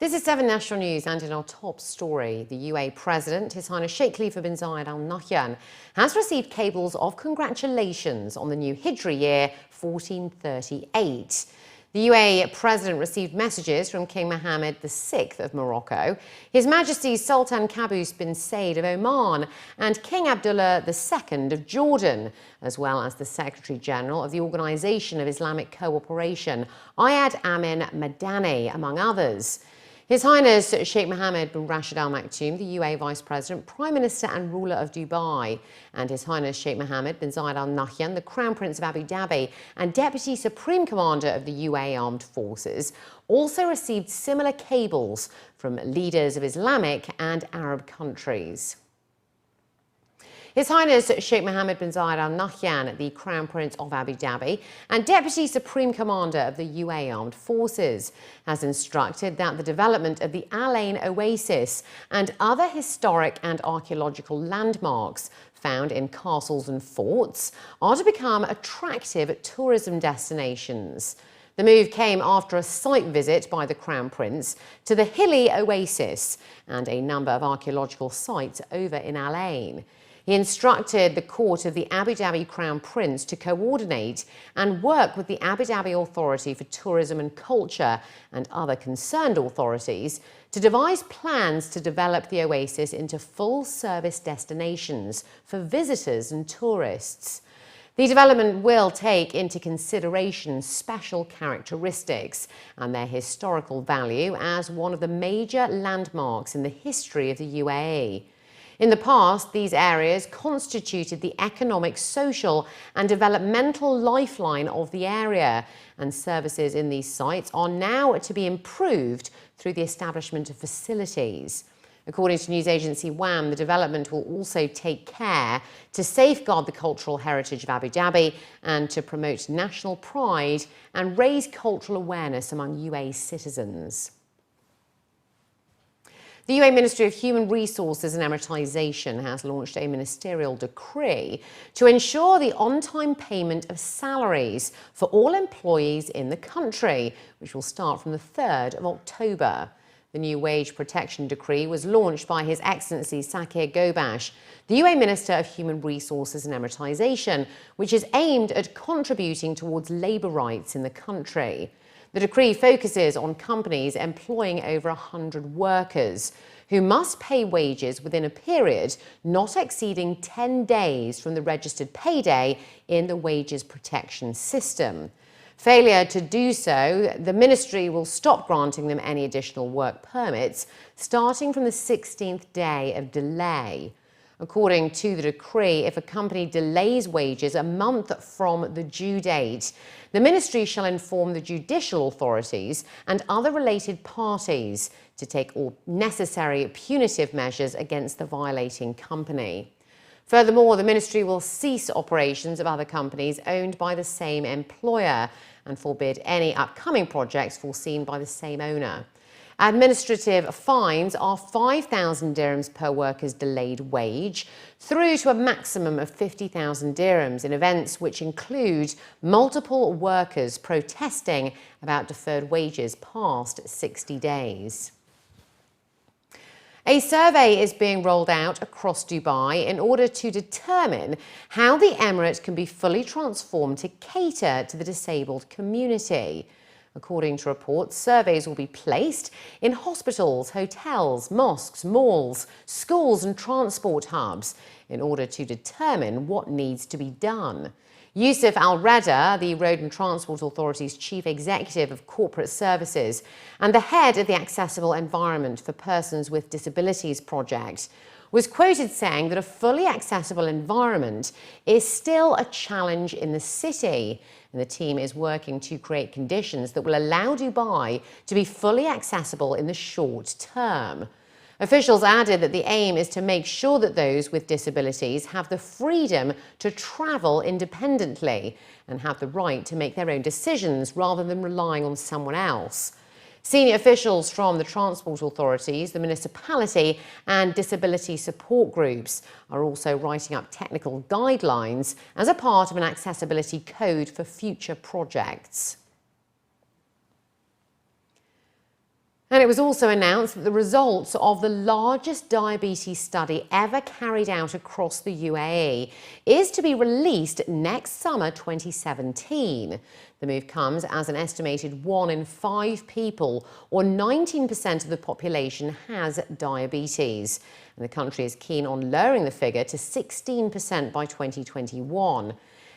This is 7 National News, and in our top story, the UAE President, His Highness Sheikh Khalifa bin Zayed Al Nahyan, has received cables of congratulations on the new Hijri year 1438. The UAE President received messages from King Mohammed VI of Morocco, His Majesty Sultan Qaboos bin Said of Oman, and King Abdullah II of Jordan, as well as the Secretary General of the Organisation of Islamic Cooperation, Ayad Amin Madani, among others. His Highness Sheikh Mohammed bin Rashid Al Maktoum, the UAE Vice President, Prime Minister and ruler of Dubai, and His Highness Sheikh Mohammed bin Zayed Al Nahyan, the Crown Prince of Abu Dhabi and Deputy Supreme Commander of the UAE Armed Forces, also received similar cables from leaders of Islamic and Arab countries. His Highness Sheikh Mohammed bin Zayed Al Nahyan, the Crown Prince of Abu Dhabi and Deputy Supreme Commander of the UAE Armed Forces, has instructed that the development of the Ain Oasis and other historic and archaeological landmarks found in castles and forts are to become attractive tourism destinations. The move came after a site visit by the Crown Prince to the hilly Oasis and a number of archaeological sites over in Al Ain. He instructed the court of the Abu Dhabi Crown Prince to coordinate and work with the Abu Dhabi Authority for Tourism and Culture and other concerned authorities to devise plans to develop the oasis into full-service destinations for visitors and tourists. The development will take into consideration special characteristics and their historical value as one of the major landmarks in the history of the UAE. In the past, these areas constituted the economic, social and developmental lifeline of the area, and services in these sites are now to be improved through the establishment of facilities. According to news agency WAM, the development will also take care to safeguard the cultural heritage of Abu Dhabi and to promote national pride and raise cultural awareness among UAE citizens. The UAE Ministry of Human Resources and Emiratisation has launched a ministerial decree to ensure the on-time payment of salaries for all employees in the country, which will start from the 3rd of October. The new wage protection decree was launched by His Excellency Sakir Gobash, the UAE Minister of Human Resources and Emiratisation, which is aimed at contributing towards labour rights in the country. The decree focuses on companies employing over 100 workers who must pay wages within a period not exceeding 10 days from the registered payday in the wages protection system. Failure to do so, the ministry will stop granting them any additional work permits starting from the 16th day of delay. According to the decree, if a company delays wages a month from the due date, the ministry shall inform the judicial authorities and other related parties to take all necessary punitive measures against the violating company. Furthermore, the ministry will cease operations of other companies owned by the same employer and forbid any upcoming projects foreseen by the same owner. Administrative fines are 5,000 dirhams per worker's delayed wage, through to a maximum of 50,000 dirhams in events which include multiple workers protesting about deferred wages past 60 days. A survey is being rolled out across Dubai in order to determine how the emirate can be fully transformed to cater to the disabled community. According to reports, surveys will be placed in hospitals, hotels, mosques, malls, schools and transport hubs in order to determine what needs to be done. Yusuf Al-Reda, the Road and Transport Authority's Chief Executive of Corporate Services and the head of the Accessible Environment for Persons with Disabilities project, was quoted saying that a fully accessible environment is still a challenge in the city, and the team is working to create conditions that will allow Dubai to be fully accessible in the short term. Officials added that the aim is to make sure that those with disabilities have the freedom to travel independently and have the right to make their own decisions rather than relying on someone else. Senior officials from the transport authorities, the municipality and disability support groups are also writing up technical guidelines as a part of an accessibility code for future projects. And it was also announced that the results of the largest diabetes study ever carried out across the UAE is to be released next summer 2017. The move comes as an estimated 1 in 5 people, or 19% of the population, has diabetes. And the country is keen on lowering the figure to 16% by 2021.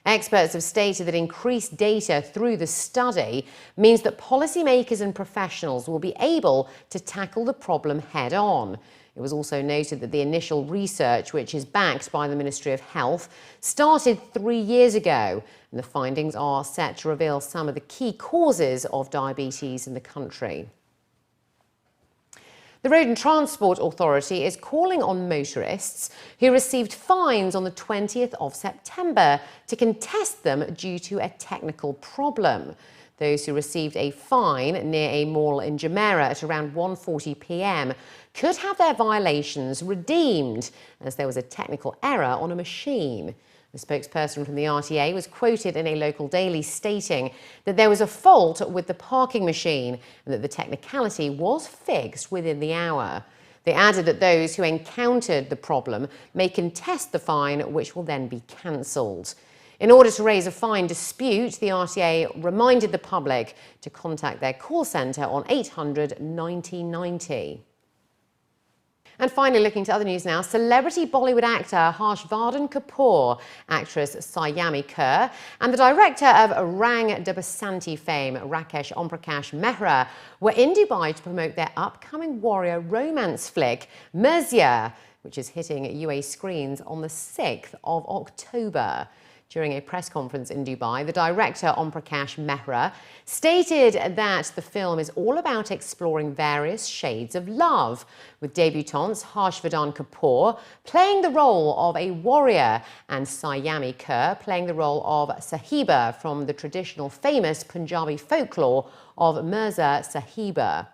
Experts have stated that increased data through the study means that policymakers and professionals will be able to tackle the problem head-on. It was also noted that the initial research, which is backed by the Ministry of Health, started 3 years ago, and the findings are set to reveal some of the key causes of diabetes in the country. The Road and Transport Authority is calling on motorists who received fines on the 20th of September to contest them due to a technical problem. Those who received a fine near a mall in Jumeirah at around 1:40 p.m. could have their violations redeemed, as there was a technical error on a machine. The spokesperson from the RTA was quoted in a local daily stating that there was a fault with the parking machine and that the technicality was fixed within the hour. They added that those who encountered the problem may contest the fine, which will then be cancelled. In order to raise a fine dispute, the RTA reminded the public to contact their call centre on 800 9090. And finally, looking to other news now, celebrity Bollywood actor Harshvardhan Kapoor, actress Saiyami Kher, and the director of Rang De Basanti fame, Rakesh Omprakash Mehra, were in Dubai to promote their upcoming warrior romance flick, Mirzya, which is hitting UAE screens on the 6th of October. During a press conference in Dubai, the director, Omprakash Mehra, stated that the film is all about exploring various shades of love, with debutantes Harshvardhan Kapoor playing the role of a warrior and Saiyami Kher playing the role of Sahiba from the traditional famous Punjabi folklore of Mirzya Sahiba.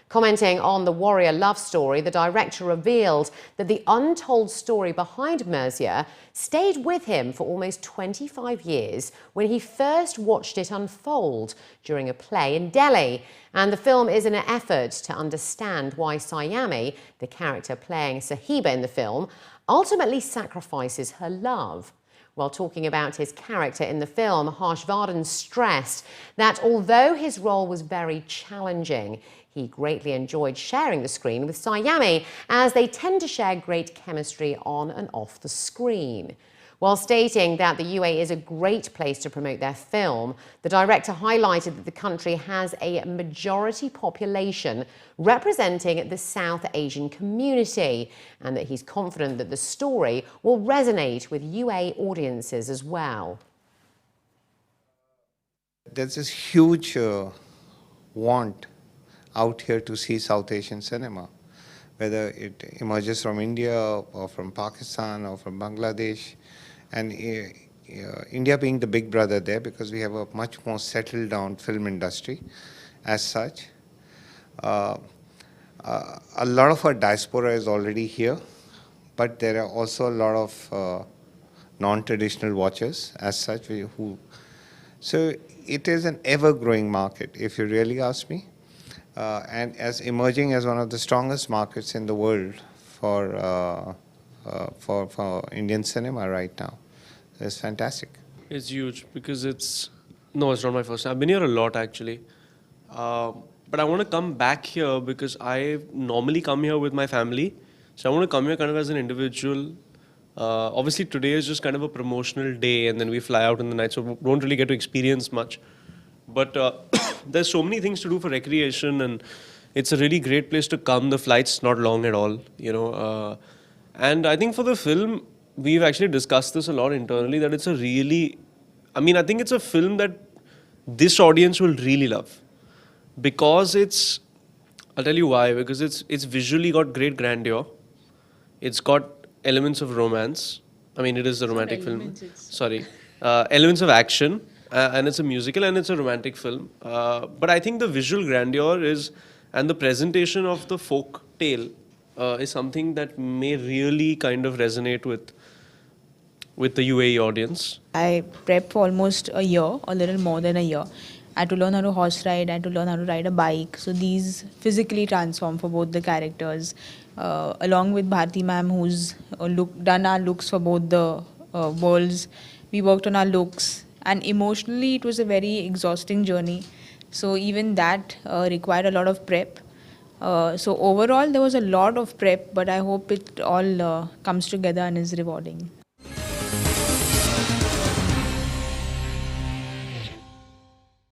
Commenting on the warrior love story, the director revealed that the untold story behind Mirzya stayed with him for almost 25 years when he first watched it unfold during a play in Delhi. And the film is an effort to understand why Saiyami, the character playing Sahiba in the film, ultimately sacrifices her love. While talking about his character in the film, Harshvardhan stressed that although his role was very challenging, he greatly enjoyed sharing the screen with Saiyami, as they tend to share great chemistry on and off the screen. While stating that the UAE is a great place to promote their film, the director highlighted that the country has a majority population representing the South Asian community, and that he's confident that the story will resonate with UAE audiences as well. There's this huge want out here to see South Asian cinema, whether it emerges from India or from Pakistan or from Bangladesh. And India being the big brother there, because we have a much more settled down film industry as such. A lot of our diaspora is already here, but there are also a lot of non-traditional watchers as such. So it is an ever-growing market, if you really ask me. And as emerging as one of the strongest markets in the world for Indian cinema right now. It's fantastic. It's huge because it's not my first time. I've been here a lot actually. But I want to come back here because I normally come here with my family. So I want to come here kind of as an individual. Obviously today is just kind of a promotional day and then we fly out in the night, so we don't really get to experience much. But there's so many things to do for recreation, and it's a really great place to come. The flight's not long at all, you know. And I think for the film, we've actually discussed this a lot internally, that it's a really, I think it's a film that this audience will really love. Because it's, I'll tell you why, because it's visually got great grandeur. It's got elements of romance. It is a romantic film. Elements of action. And it's a musical and it's a romantic film. But I think the visual grandeur and the presentation of the folk tale is something that may really kind of resonate with the UAE audience. I prepped for almost a year, a little more than a year. I had to learn how to horse ride, I had to learn how to ride a bike. So these physically transform for both the characters. Along with Bharti ma'am, who's done our looks for both the worlds. We worked on our looks, and emotionally it was a very exhausting journey. So even that required a lot of prep. So overall there was a lot of prep, but I hope it all comes together and is rewarding.